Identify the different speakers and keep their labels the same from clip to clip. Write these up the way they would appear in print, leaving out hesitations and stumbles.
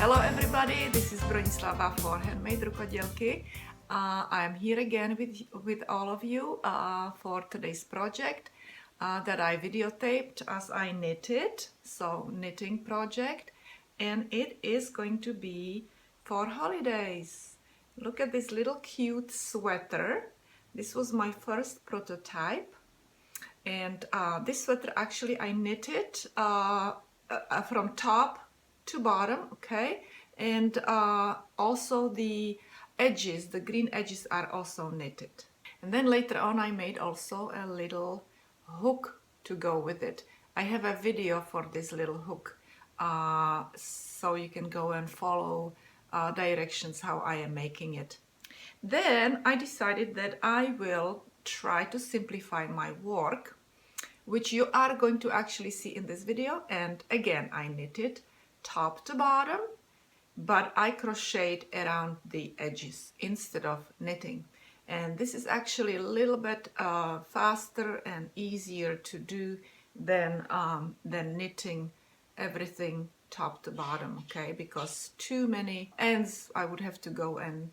Speaker 1: Hello everybody, this is Bronislava for HandMadeRukodelky. I am here again with all of you for today's project that I videotaped as I knitted, so knitting project, and it is going to be for holidays. Look at this little cute sweater. This was my first prototype, and this sweater actually I knitted from top to bottom, okay, and also the edges, the green edges are also knitted. And then later on I made also a little hook to go with it. I have a video for this little hook, so you can go and follow directions how I am making it. Then I decided that I will try to simplify my work, which you are going to actually see in this video. And again, I knitted top to bottom, but I crocheted around the edges instead of knitting. And this is actually a little bit faster and easier to do than knitting everything top to bottom, okay? Because too many ends I would have to go and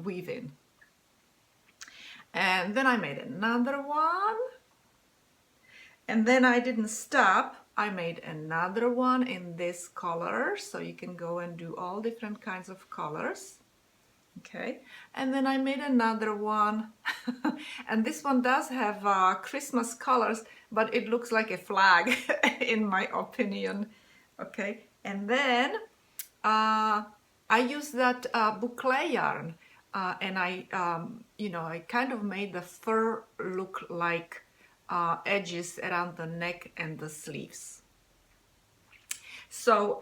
Speaker 1: weave in. And then I made another one. And then I didn't stop. I made another one in this color, so you can go and do all different kinds of colors. Okay, and then I made another one, and this one does have Christmas colors, but it looks like a flag in my opinion. Okay, and then I used that boucle yarn, and I kind of made the fur look like edges around the neck and the sleeves. So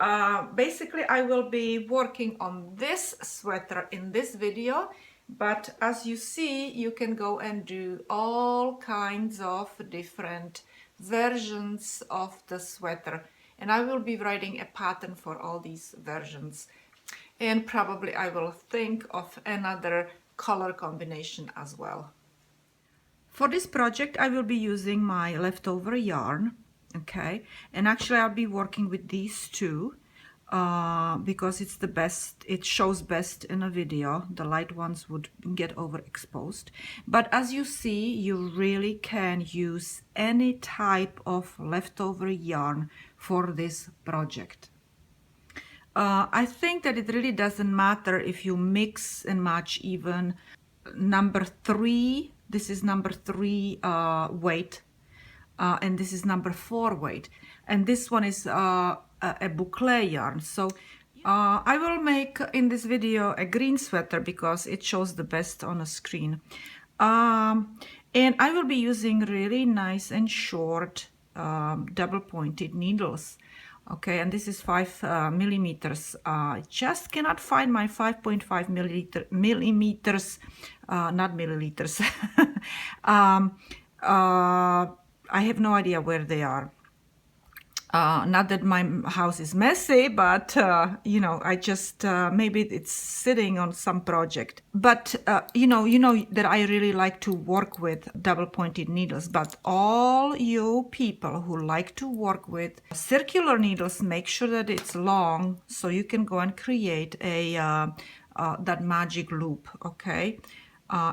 Speaker 1: basically I will be working on this sweater in this video, but as you see, you can go and do all kinds of different versions of the sweater, and I will be writing a pattern for all these versions, and probably I will think of another color combination as well. For this project, I will be using my leftover yarn, okay, and actually I'll be working with these two because it's the best, it shows best in a video. The light ones would get overexposed, but as you see, you really can use any type of leftover yarn for this project. I think that it really doesn't matter if you mix and match even number 3. This is number 3 weight, and this is number 4 weight, and this one is a boucle yarn. So I will make in this video a green sweater because it shows the best on a screen, and I will be using really nice and short double pointed needles. Okay, and this is 5 millimeters. I just cannot find my 5.5 millimeters, not milliliters. I have no idea where they are. Not that my house is messy, but you know, I just maybe it's sitting on some project. But you know that I really like to work with double pointed needles. But all you people who like to work with circular needles, make sure that it's long so you can go and create a that magic loop. Okay.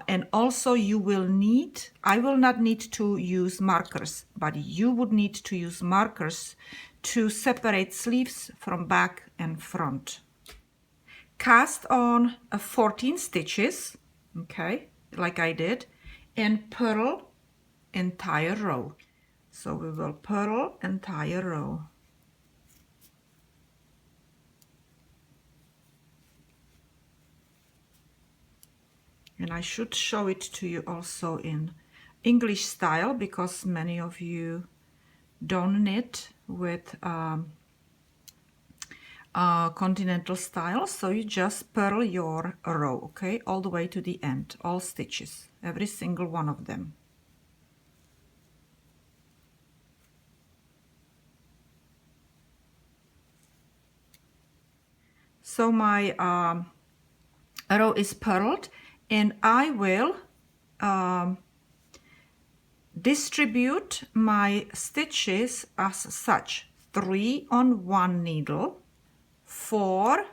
Speaker 1: And also you will need, I will not need to use markers, but you would need to use markers to separate sleeves from back and front. Cast on 14 stitches, okay, like I did, and purl entire row. So we will purl entire row. And I should show it to you also in English style, because many of you don't knit with continental style. So you just purl your row, okay, all the way to the end, all stitches, every single one of them. So my row is purled, and I will distribute my stitches as such: 3 on one needle, 4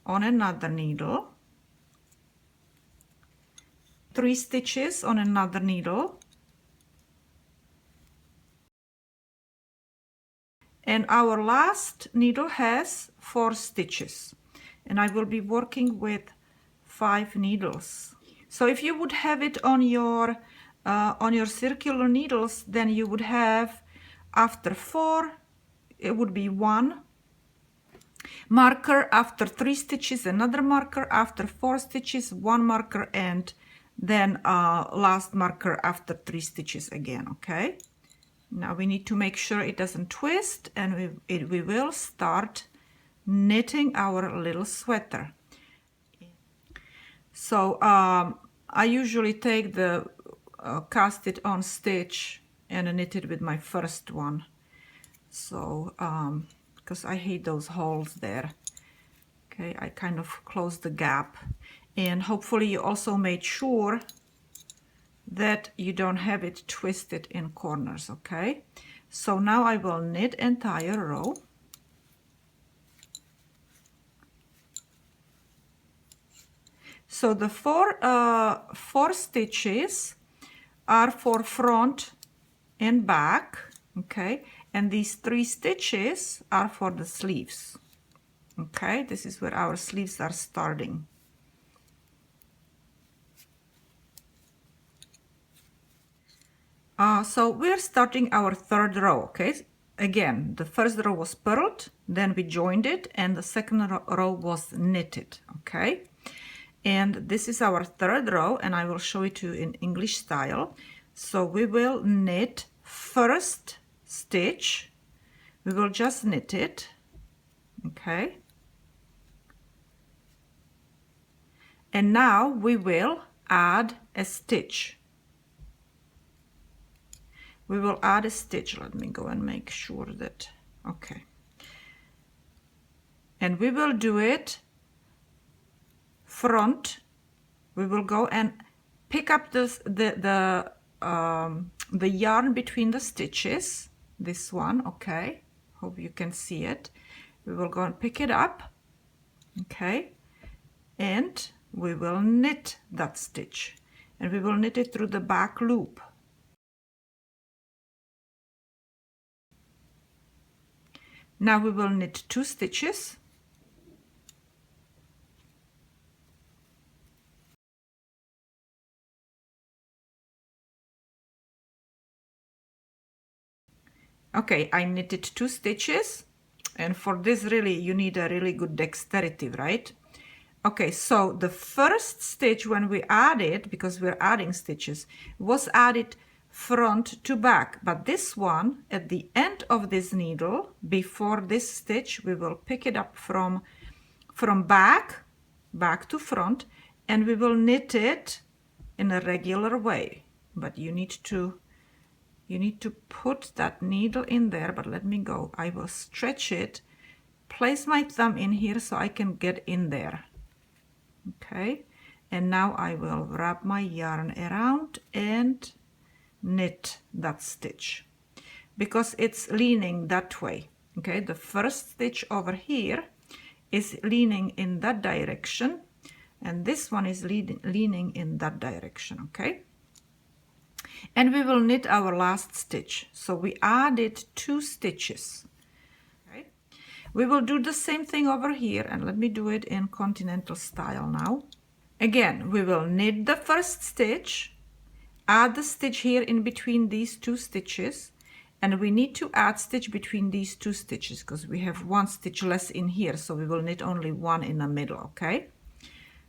Speaker 1: on another needle, 3 stitches on another needle, and our last needle has 4 stitches, and I will be working with 5 needles. So if you would have it on your circular needles, then you would have, after 4 it would be 1 marker, after 3 stitches another marker, after 4 stitches 1 marker, and then last marker after 3 stitches again. Okay, now we need to make sure it doesn't twist, and we will start knitting our little sweater. So I usually take the cast it on stitch and knit it with my first one, so because I hate those holes there. Okay, I kind of close the gap, and hopefully you also made sure that you don't have it twisted in corners. Okay, so now I will knit entire row. So the four stitches are for front and back, okay, and these 3 stitches are for the sleeves. Okay, this is where our sleeves are starting. So we're starting our 3rd row. Okay, again, the first row was purled, then we joined it, and the second row was knitted. Okay, and this is our 3rd row, and I will show it to you in English style. So we will knit first stitch, we will just knit it. Okay, and now we will add a stitch. We will add a stitch. Let me go and make sure that, okay, and we will do it front. We will go and pick up the yarn between the stitches, this one. Okay, hope you can see it. We will go and pick it up. Okay, and we will knit that stitch, and we will knit it through the back loop. Now we will knit 2 stitches. Okay, I knitted 2 stitches, and for this really you need a really good dexterity, right? Okay, so the first stitch when we added, because we're adding stitches, was added front to back, but this one at the end of this needle, before this stitch, we will pick it up from back to front, and we will knit it in a regular way. But you need to put that needle in there. But let me go, I will stretch it, place my thumb in here so I can get in there. Okay, and now I will wrap my yarn around and knit that stitch, because it's leaning that way. Okay, the first stitch over here is leaning in that direction, and this one is leaning in that direction. Okay, and we will knit our last stitch. So we added 2 stitches. Okay, we will do the same thing over here, and let me do it in continental style now. Again, we will knit the first stitch, add the stitch here in between these 2 stitches, and we need to add stitch between these 2 stitches because we have 1 stitch less in here, so we will knit only 1 in the middle. Okay,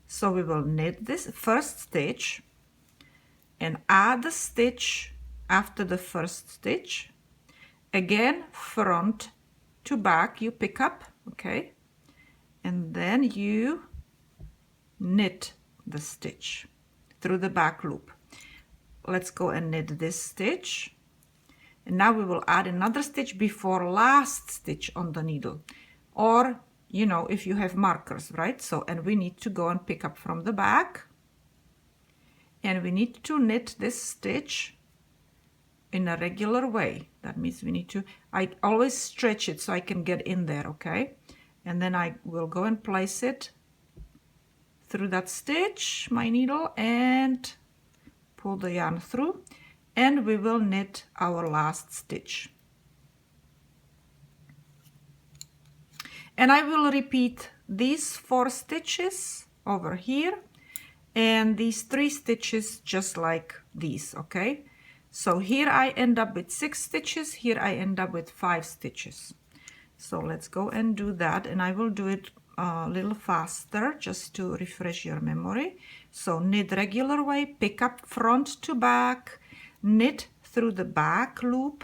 Speaker 1: so we will knit this first stitch and add the stitch after the first stitch. Again, front to back you pick up. Okay, and then you knit the stitch through the back loop. Let's go and knit this stitch, and now we will add another stitch before last stitch on the needle, or you know, if you have markers, right? So, and we need to go and pick up from the back, and we need to knit this stitch in a regular way. That means we need to, I always stretch it so I can get in there. Okay, and then I will go and place it through that stitch, my needle, and pull the yarn through, and we will knit our last stitch. And I will repeat these 4 stitches over here and these 3 stitches just like these, okay? So here I end up with 6 stitches, here I end up with 5 stitches. So let's go and do that, and I will do it a little faster just to refresh your memory. So knit regular way, pick up front to back, knit through the back loop,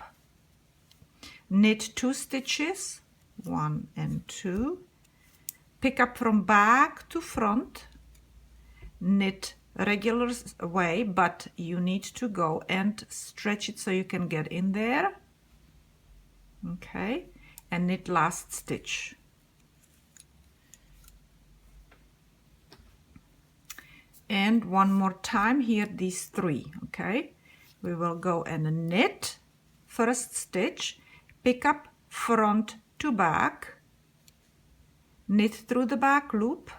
Speaker 1: knit 2 stitches, 1 and 2, pick up from back to front, knit regular way, but you need to go and stretch it so you can get in there, okay, and knit last stitch. And one more time here, these 3, okay, we will go and knit first stitch, pick up front to back, knit through the back loop,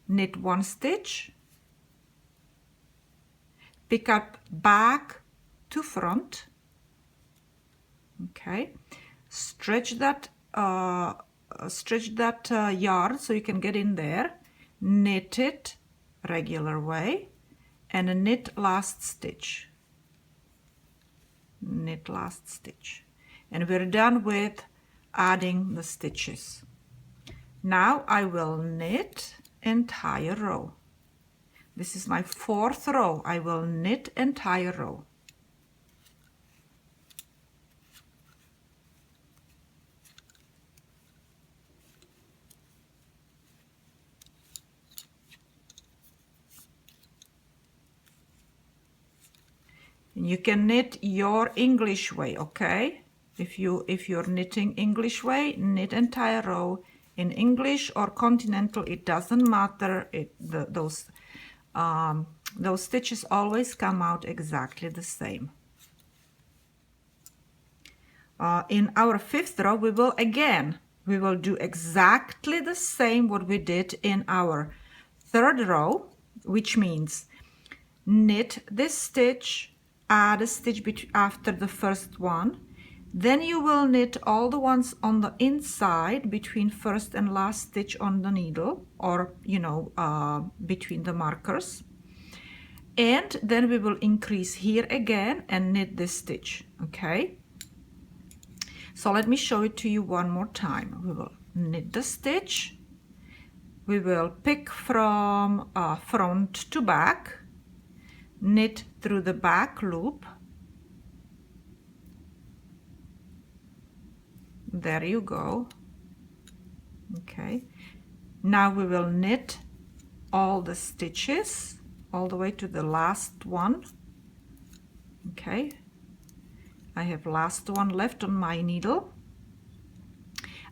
Speaker 1: knit 1 stitch, pick up back to front, okay, stretch that yarn so you can get in there, knit it regular way, and knit last stitch, knit last stitch, and we're done with adding the stitches. Now I will knit entire row. This is my 4th row. I will knit entire row. And you can knit your English way, okay? If you're knitting English way, knit entire row. In English or continental, it doesn't matter. Those stitches always come out exactly the same. In our 5th row, we will do exactly the same what we did in our 3rd row, which means knit this stitch, add a stitch after the first one, then you will knit all the ones on the inside between first and last stitch on the needle, or between the markers, and then we will increase here again and knit this stitch, okay? So let me show it to you one more time. We will knit the stitch, we will pick from front to back, knit through the back loop, there you go, okay. Now we will knit all the stitches all the way to the last one, okay. I have last one left on my needle.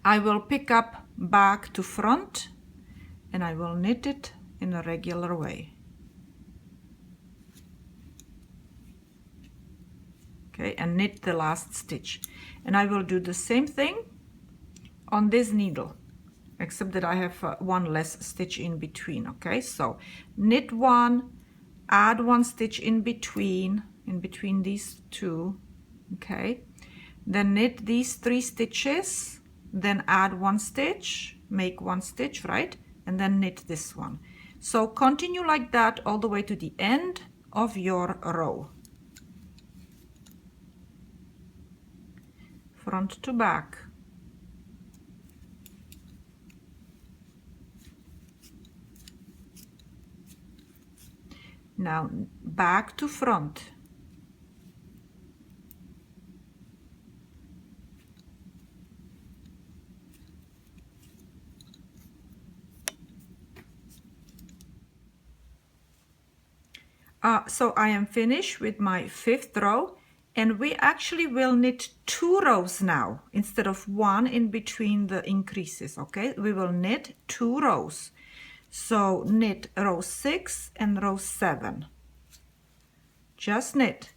Speaker 1: I will pick up back to front and I will knit it in a regular way. Okay, and knit the last stitch. And I will do the same thing on this needle, except that I have one less stitch in between, okay? So knit 1, add 1 stitch in between these 2, okay? Then knit these 3 stitches, then add 1 stitch, make 1 stitch, right? And then knit this one. So continue like that all the way to the end of your row. Front to back. Now back to front. So I am finished with my 5th row, and we actually will knit 2 rows now instead of 1 in between the increases, okay? We will knit 2 rows. So knit row 6 and row 7. Just knit.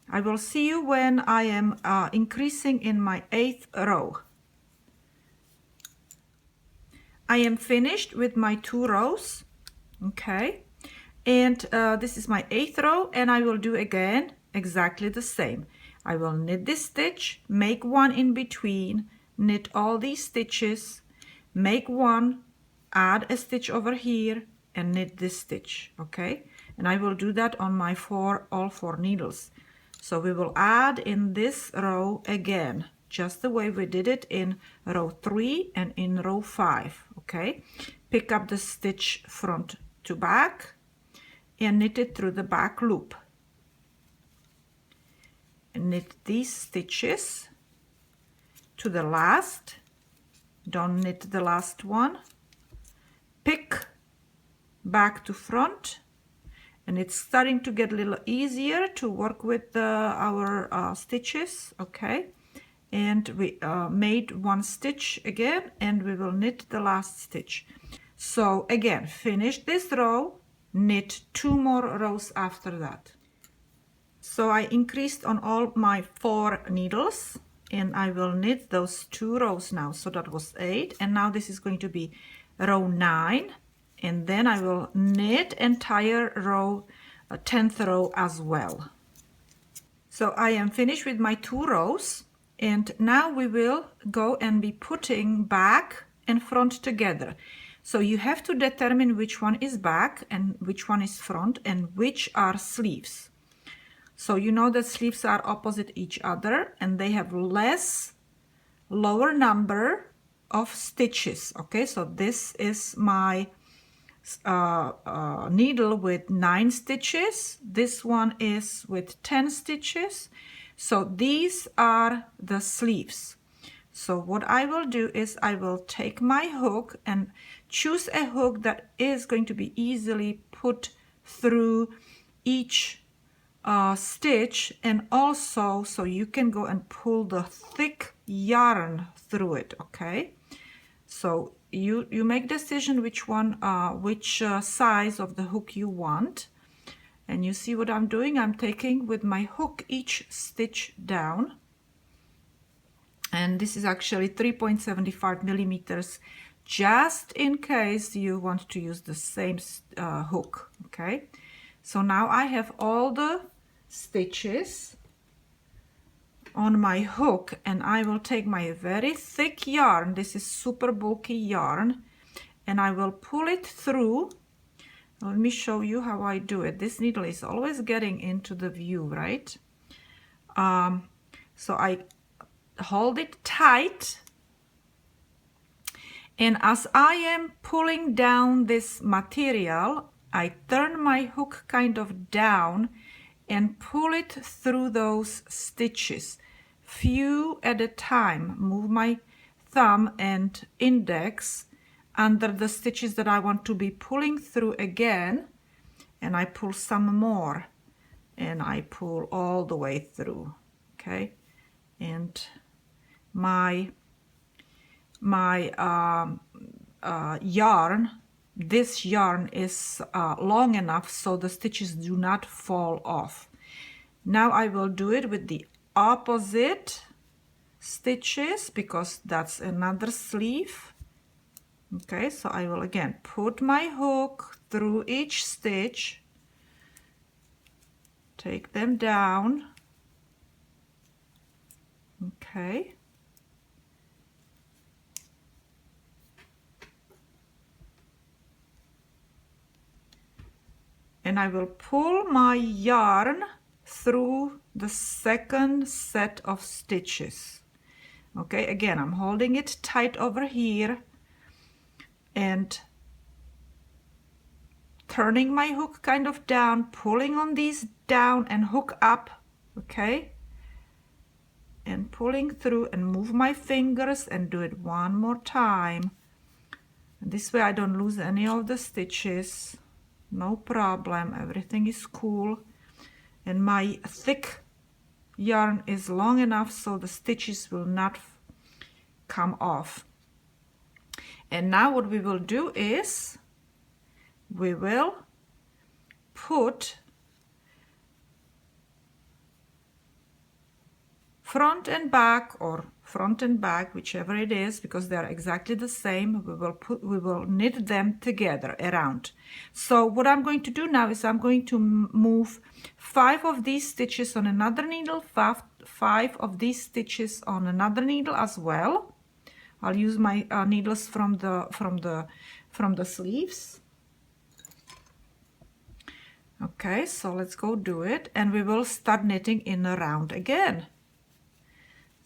Speaker 1: I will see you when I am increasing in my 8th row. I am finished with my 2 rows. Okay, and this is my 8th row, and I will do again exactly the same. I will knit this stitch, make 1 in between, knit all these stitches, make 1, add a stitch over here, and knit this stitch. Okay, and I will do that on my all 4 needles. So we will add in this row again, just the way we did it in row 3 and in row 5. Okay, pick up the stitch front to back and knit it through the back loop. And knit these stitches to the last. Don't knit the last one. Pick back to front, and it's starting to get a little easier to work with our stitches. Okay, and we made 1 stitch again, and we will knit the last stitch. So again, finish this row, knit 2 more rows after that. So I increased on all my 4 needles, and I will knit those 2 rows now. So that was 8, and now this is going to be row 9, and then I will knit entire row, 10th row as well. So I am finished with my 2 rows, and now we will go and be putting back and front together. So you have to determine which one is back and which one is front and which are sleeves. So you know that sleeves are opposite each other and they have lower number of stitches. Okay, so this is my needle with 9 stitches. This one is with 10 stitches. So these are the sleeves. So what I will do is I will take my hook and choose a hook that is going to be easily put through each stitch, and also so you can go and pull the thick yarn through it. Okay, so you make decision which one, which size of the hook you want. And you see what I'm doing? I'm taking with my hook each stitch down. And this is actually 3.75 millimeters, just in case you want to use the same hook. Okay, so now I have all the stitches on my hook, and I will take my very thick yarn. This is super bulky yarn, and I will pull it through. Let me show you how I do it. This needle is always getting into the view, right? So I hold it tight, and as I am pulling down this material, I turn my hook kind of down and pull it through those stitches, few at a time. Move my thumb and index under the stitches that I want to be pulling through again, and I pull some more, and I pull all the way through. Okay, and my yarn, this yarn is long enough so the stitches do not fall off. Now I will do it with the opposite stitches because that's another sleeve. Okay, so I will again put my hook through each stitch, take them down. Okay, and I will pull my yarn through the second set of stitches. Okay, again, I'm holding it tight over here and turning my hook kind of down, pulling on these down and hook up. Okay, and pulling through and move my fingers and do it one more time. And this way I don't lose any of the stitches. No problem, everything is cool. And my thick yarn is long enough so the stitches will not come off. And now what we will do is we will put front and back, or front and back, whichever it is, because they're exactly the same. We will knit them together around. So what I'm going to do now is I'm going to move 5 of these stitches on another needle, 5 of these stitches on another needle as well. I'll use my needles from the sleeves. Okay, so let's go do it, and we will start knitting in a round again.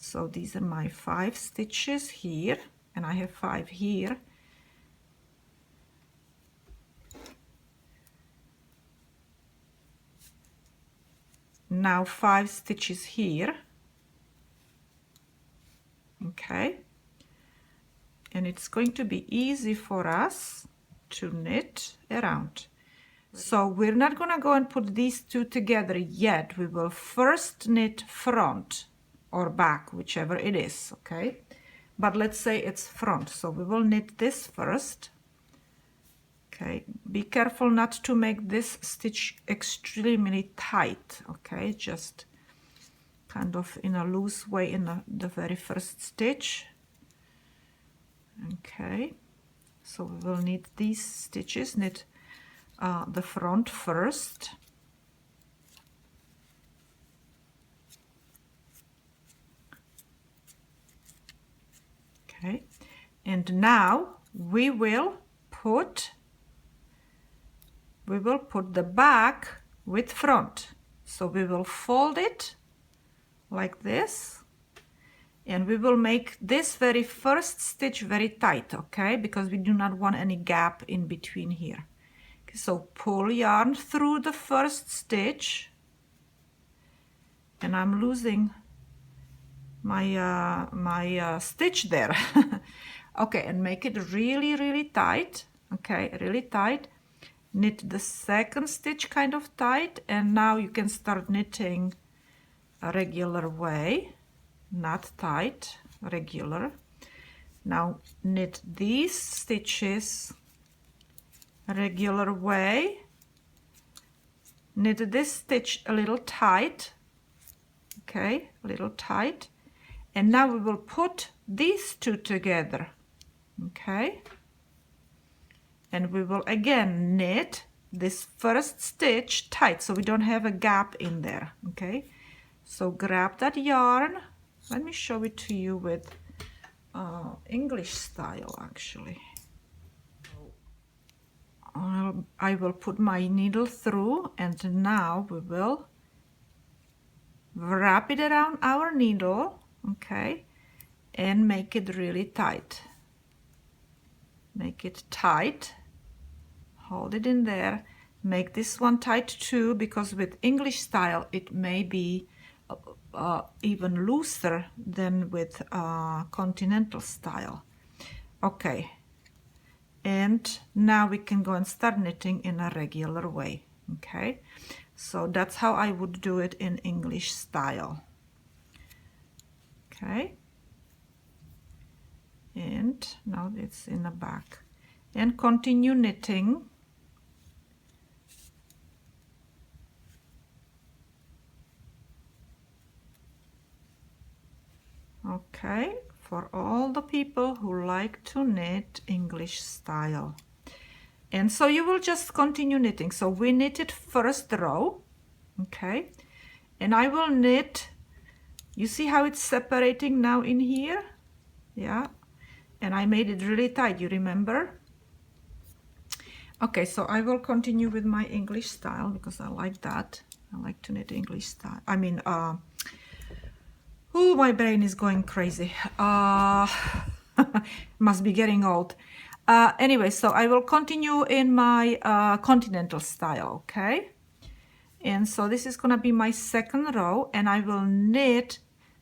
Speaker 1: So these are my 5 stitches here, and I have 5 here. Now 5 stitches here. Okay, and it's going to be easy for us to knit around. So we're not gonna go and put these two together yet. We will first knit front or back, whichever it is, okay? But let's say it's front, so we will knit this first. Okay, be careful not to make this stitch extremely tight, okay? Just kind of in a loose way in the very first stitch. Okay, so we will knit these stitches, knit the front first. Okay, and now we will put the back with front. So we will fold it like this, and we will make this very first stitch very tight, okay, because we do not want any gap in between here. Okay, so pull yarn through the first stitch, and I'm losing my stitch there. Okay, and make it really tight. Okay, really tight. Knit the second stitch kind of tight, and now you can start knitting a regular way, not tight, regular. Now knit these stitches regular way, knit this stitch a little tight, okay, a little tight, and now we will put these two together, okay, and we will again knit this first stitch tight so we don't have a gap in there, okay. So grab that yarn. Let me show it to you with English style actually. I will put my needle through, and now we will wrap it around our needle, okay, and make it really tight. Make it tight, hold it in there, make this one tight too, because with English style it may be even looser than with continental style. Okay, and now we can go and start knitting in a regular way, okay. So that's how I would do it in English style. Okay, and now it's in the back, and continue knitting. Okay, for all the people who like to knit English style. And so you will just continue knitting. So we knitted first row, okay, and I will knit, you see how it's separating now in here? Yeah, and I made it really tight, you remember? Okay, so I will continue with my English style because I like that. I like to knit English style. I mean, oh, my brain is going crazy. Must be getting old. Anyway, so I will continue in my continental style, okay? And so this is gonna be my second row, and I will knit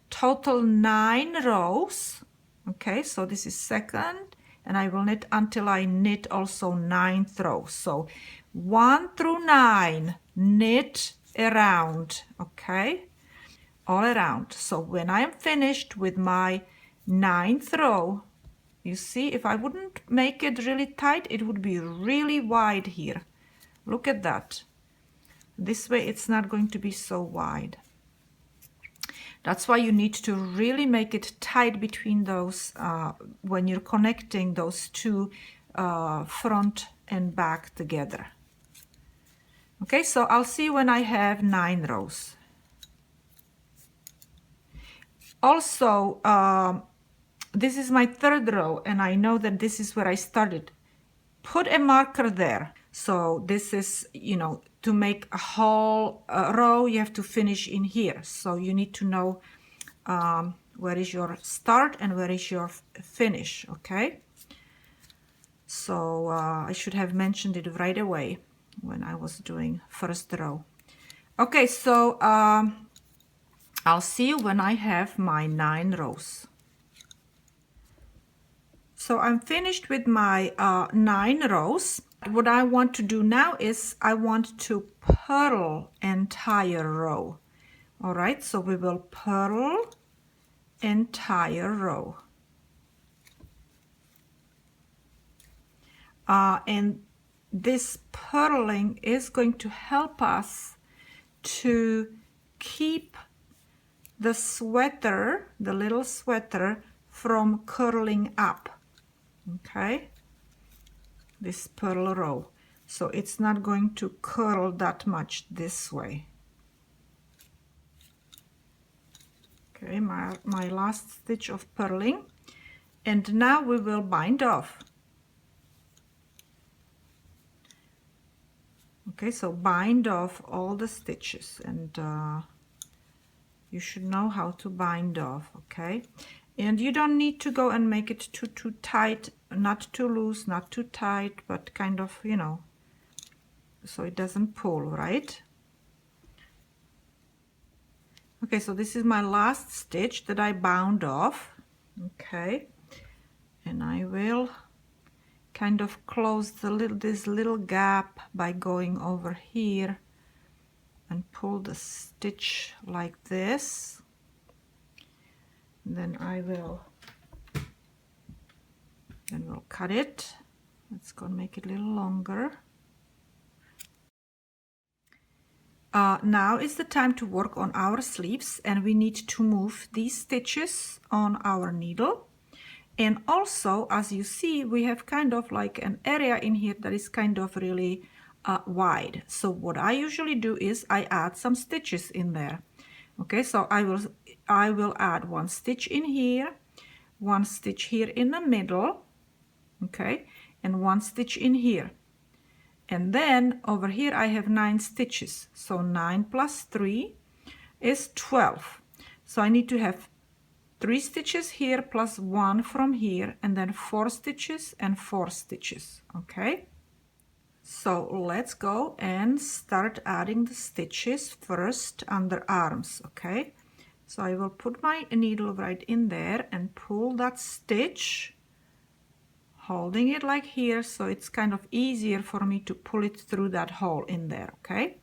Speaker 1: total 9 rows, okay? So this is second, and I will knit until I knit also 9th row. So 1 through 9, knit around, okay? All around. So when I am finished with my 9th row, you see, if I wouldn't make it really tight, it would be really wide here. Look at that. This way it's not going to be so wide. That's why you need to really make it tight between those when you're connecting those two front and back together. Okay, so I'll see when I have 9 rows. Also, this is my 3rd row, and I know that this is where I started. Put a marker there. So this is, you know, to make a whole row, you have to finish in here. So you need to know where is your start and where is your finish, okay? So I should have mentioned it right away when I was doing 1st row. Okay, so I'll see you when I have my 9 rows. So I'm finished with my 9 rows. What I want to do now is I want to purl entire row. All right, so we will purl entire row. And this purling is going to help us to keep the sweater, the little sweater, from curling up. Okay, this purl row, so it's not going to curl that much this way. Okay, my last stitch of purling, and now we will bind off. Okay, so bind off all the stitches, and you should know how to bind off. Okay, and you don't need to go and make it too tight, not too loose, not too tight, but kind of, you know, so it doesn't pull, right? Okay, so this is my last stitch that I bound off. Okay, and I will kind of close this little gap by going over here and pull the stitch like this. And then we'll cut it. Let's go and make it a little longer. Now is the time to work on our sleeves, and we need to move these stitches on our needle. And also, as you see, we have kind of like an area in here that is kind of really wide. So what I usually do is I add some stitches in there. Okay, so I will add 1 stitch in here, 1 stitch here in the middle, okay, and 1 stitch in here. And then over here I have 9 stitches. So 9 plus 3 is 12. So I need to have 3 stitches here plus 1 from here, and then 4 stitches and 4 stitches. Okay, so let's go and start adding the stitches first under arms. Okay, so I will put my needle right in there and pull that stitch, holding it like here, so it's kind of easier for me to pull it through that hole in there. Okay,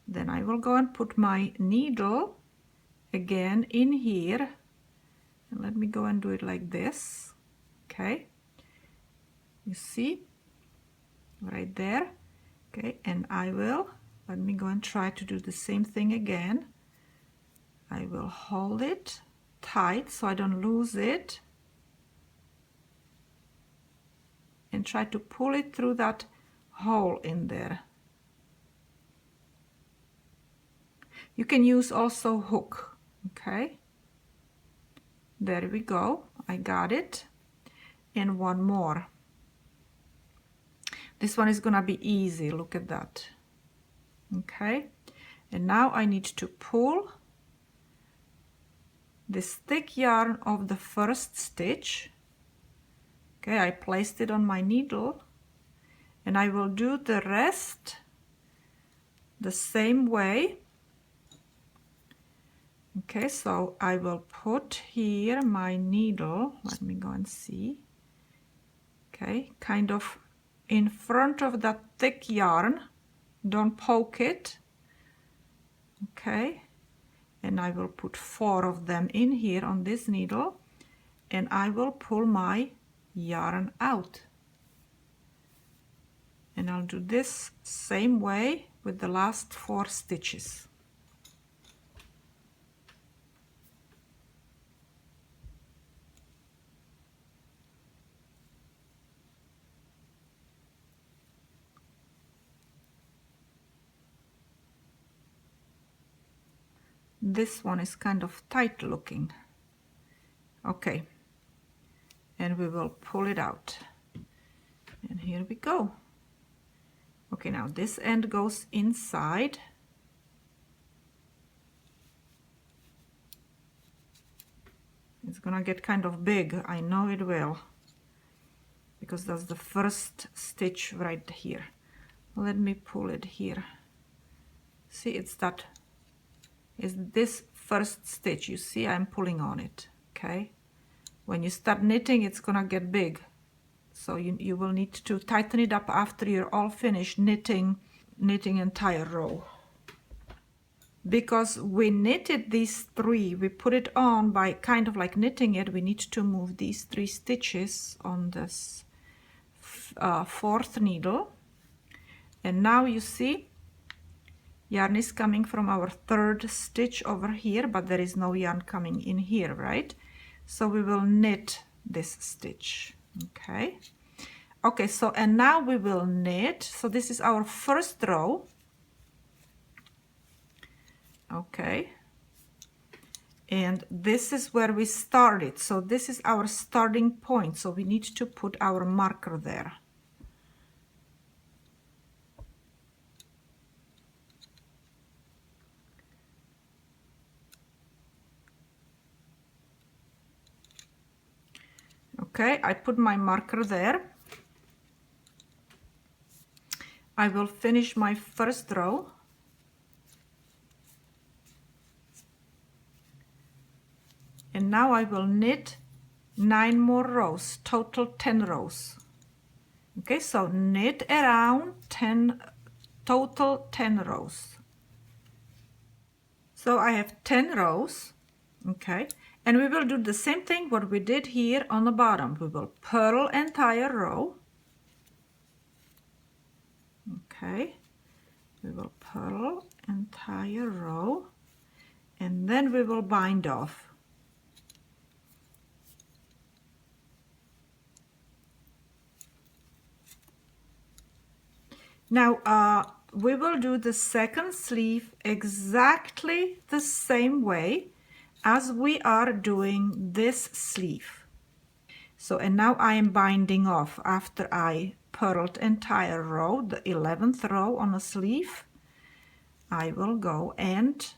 Speaker 1: then I will go and put my needle again in here. And let me go and do it like this. Okay, you see right there. Okay, and let me go and try to do the same thing again. I will hold it tight so I don't lose it, and try to pull it through that hole in there. You can use also hook. Okay, there we go, I got it. And 1 more. This one is gonna be easy, look at that. Okay, and now I need to pull this thick yarn of the 1st stitch. Okay, I placed it on my needle, and I will do the rest the same way. Okay, so I will put here my needle, let me go and see. Okay, kind of in front of that thick yarn, don't poke it. Okay, and I will put 4 of them in here on this needle, and I will pull my yarn out. And I'll do this same way with the last 4 stitches. this one is kind of tight looking. Okay, and we will pull it out, and here we go. Okay, now this end goes inside. It's gonna get kind of big, I know it will, because that's the first stitch right here. Let me pull it here. See, it's this first stitch. You see I'm pulling on it, okay? When you start knitting, it's gonna get big. So you will need to tighten it up after you're all finished knitting entire row. Because we knitted these 3, we put it on by kind of like knitting it, we need to move these 3 stitches on this 4th needle. And now you see yarn is coming from our 3rd stitch over here, but there is no yarn coming in here, right? So we will knit this stitch. Okay, so and now we will knit. So this is our first row. Okay, and this is where we started. So this is our starting point. So we need to put our marker there. Okay, I put my marker there. I will finish my first row. And now I will knit 9 more rows, total 10 rows. Okay, so knit around 10, total 10 rows. So I have 10 rows, okay, and we will do the same thing what we did here on the bottom. We will purl entire row. Okay, we will purl entire row, and then we will bind off. Now we will do the second sleeve exactly the same way as we are doing this sleeve. So, and now I am binding off after I purled entire row, the 11th row on a sleeve. I will go and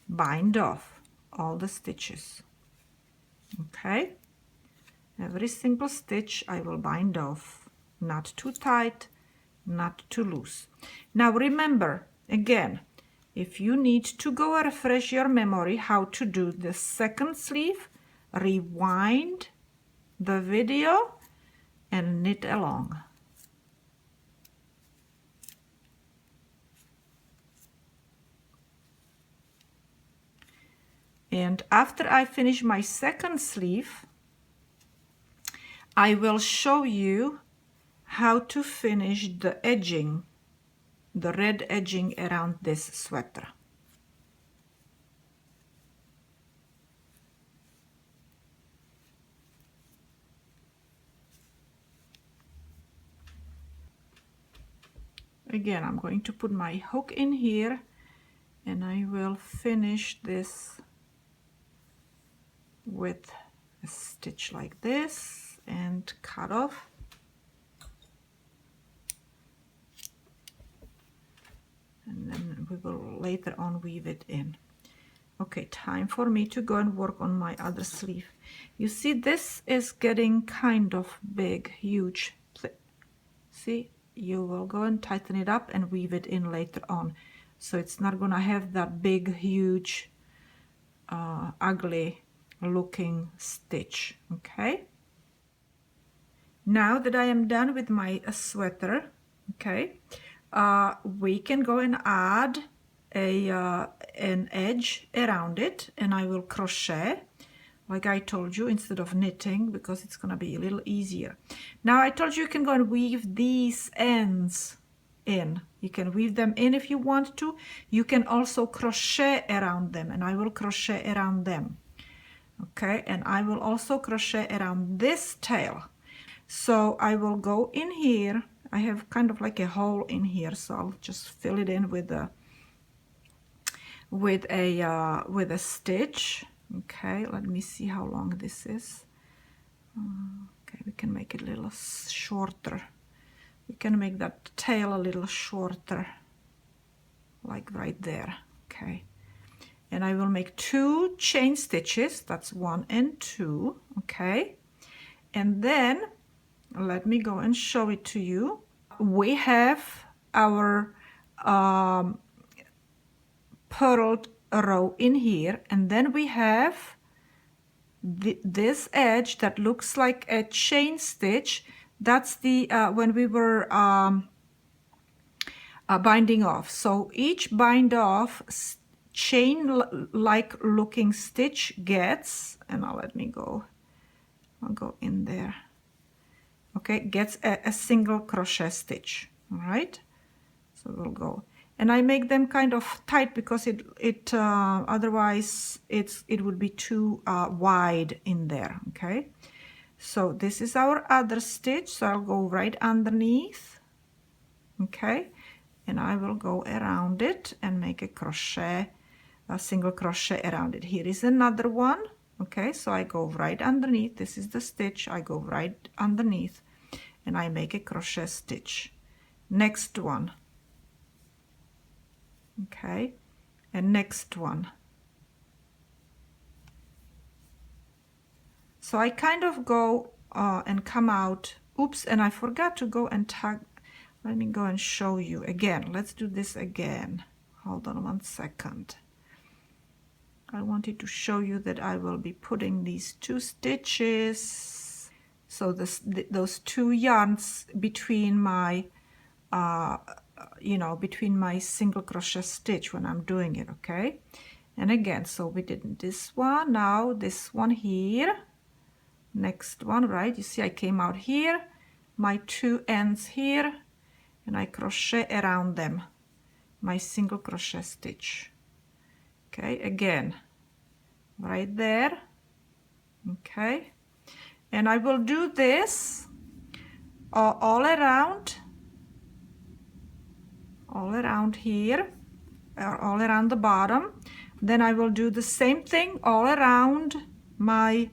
Speaker 1: bind off all the stitches. Okay, every single stitch I will bind off, not too tight, not too loose. Now remember, again, if you need to go refresh your memory how to do the second sleeve, rewind the video and knit along. And after I finish my second sleeve, I will show you how to finish the edging, the red edging around this sweater. Again, I'm going to put my hook in here and I will finish this with a stitch like this and cut off. And then we will later on weave it in. Okay, time for me to go and work on my other sleeve. You see, this is getting kind of big, huge. See, you will go and tighten it up and weave it in later on. So it's not gonna have that big, huge, ugly looking stitch, okay? Now that I am done with my sweater, okay, we can go and add an edge around it, and I will crochet like I told you instead of knitting, because it's gonna be a little easier. Now I told you can go and weave these ends in. You can weave them in if you want to. You can also crochet around them, and I will crochet around them. Okay, and I will also crochet around this tail. So I will go in here. I have kind of like a hole in here, so I'll just fill it in with with a stitch. Okay, let me see how long this is. Okay, we can make it a little shorter. We can make that tail a little shorter, like right there. Okay, and I will make 2 chain stitches. That's 1 and 2. Okay, and then let me go and show it to you. We have our purled row in here, and then we have this edge that looks like a chain stitch. That's the when we were binding off. So each bind off chain like looking stitch gets, and now let me go, I'll go in there. Okay, gets a single crochet stitch. All right, so we'll go, and I make them kind of tight because otherwise it would be too wide in there. Okay, so this is our other stitch, so I'll go right underneath. Okay, and I will go around it and make a crochet, a single crochet around it. Here is another one. Okay, so I go right underneath. This is the stitch. I go right underneath and I make a crochet stitch. Next one. Okay, and next one. So I kind of go and come out. Oops, and I forgot to go and tag. Let me go and show you again. Let's do this again. Hold on 1 second. I wanted to show you that I will be putting these 2 stitches, so those 2 yarns between my between my single crochet stitch when I'm doing it. Okay, and again, so we did this one, now this one here, next one, right? You see I came out here, my 2 ends here, and I crochet around them, my single crochet stitch. Okay, again, right there. Okay, and I will do this all around here, all around the bottom. Then I will do the same thing all around my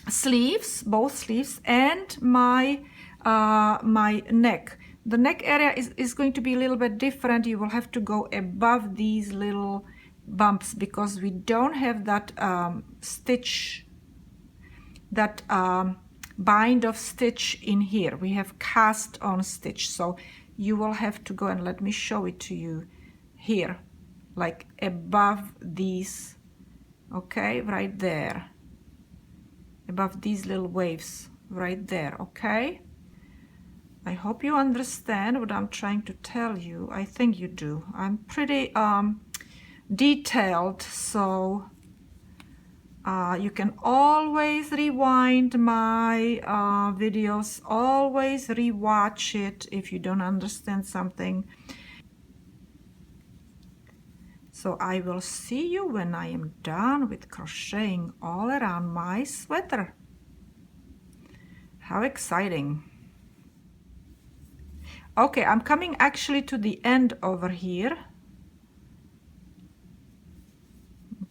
Speaker 1: sleeves, both sleeves, and my my neck. The neck area is going to be a little bit different. You will have to go above these little bumps because we don't have that stitch, that bind of stitch in here. We have cast on stitch, so you will have to go, and let me show it to you here, like above these. Okay, right there, above these little waves right there. Okay, I hope you understand what I'm trying to tell you. I think you do. I'm pretty detailed, so you can always rewind my videos, always rewatch it if you don't understand something. So I will see you when I am done with crocheting all around my sweater. How exciting. Okay, I'm coming actually to the end over here.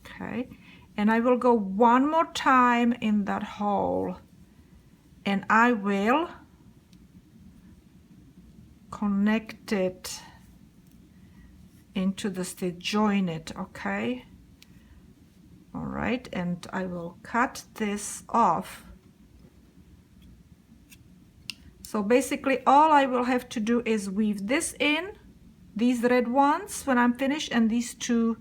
Speaker 1: Okay, and I will go one more time in that hole, and I will connect it into the stitch, join it. Okay, all right, and I will cut this off. So basically all I will have to do is weave this in, these red ones when I'm finished, and these 2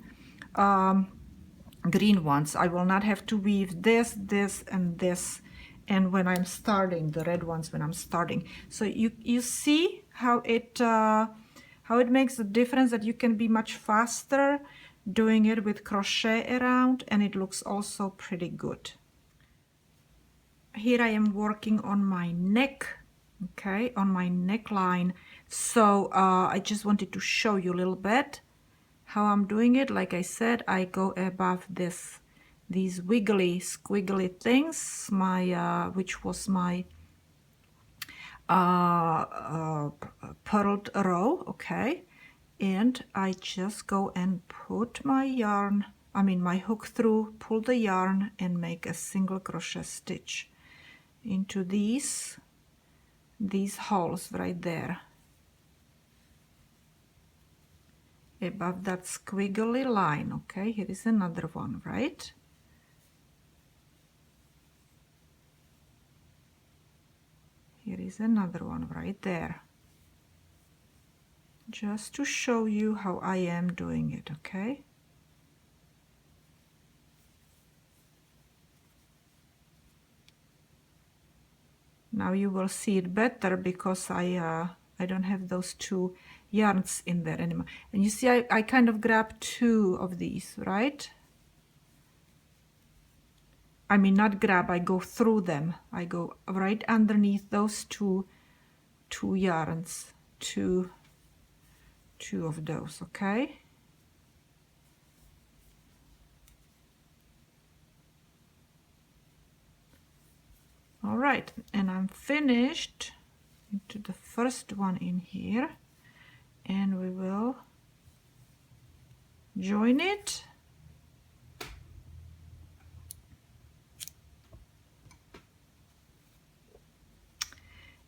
Speaker 1: green ones. I will not have to weave this, this, and this, and when I'm starting, the red ones when I'm starting. So you see how it makes a difference, that you can be much faster doing it with crochet around, and it looks also pretty good. Here I am working on my neck. Okay, on my neckline. So I just wanted to show you a little bit how I'm doing it. Like I said, I go above these wiggly squiggly things, my which was my purled row. Okay, and I just go and put my yarn, my hook through, pull the yarn and make a single crochet stitch into these holes right there above that squiggly line. Okay, here is another one, right? Here is another one right there, just to show you how I am doing it. Okay, now you will see it better because I don't have those two yarns in there anymore. And you see I kind of grab two of these, right? Not grab, I go through them. I go right underneath those two yarns, two of those, okay? All right, and I'm finished into the first one in here, and we will join it.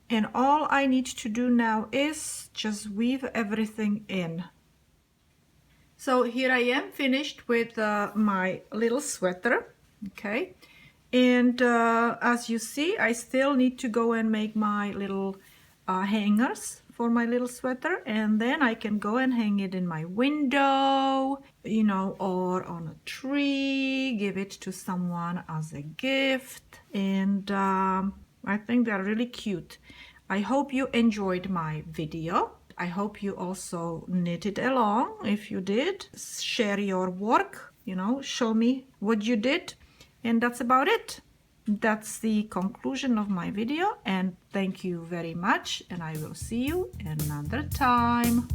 Speaker 1: And all I need to do now is just weave everything in. So here I am finished with my little sweater, okay? And as you see, I still need to go and make my little hangers for my little sweater, and then I can go and hang it in my window, you know, or on a tree, give it to someone as a gift. And I think they're really cute. I hope you enjoyed my video. I hope you also knitted along. If you did, share your work, you know, show me what you did. And that's about it. That's the conclusion of my video, and thank you very much, and I will see you another time.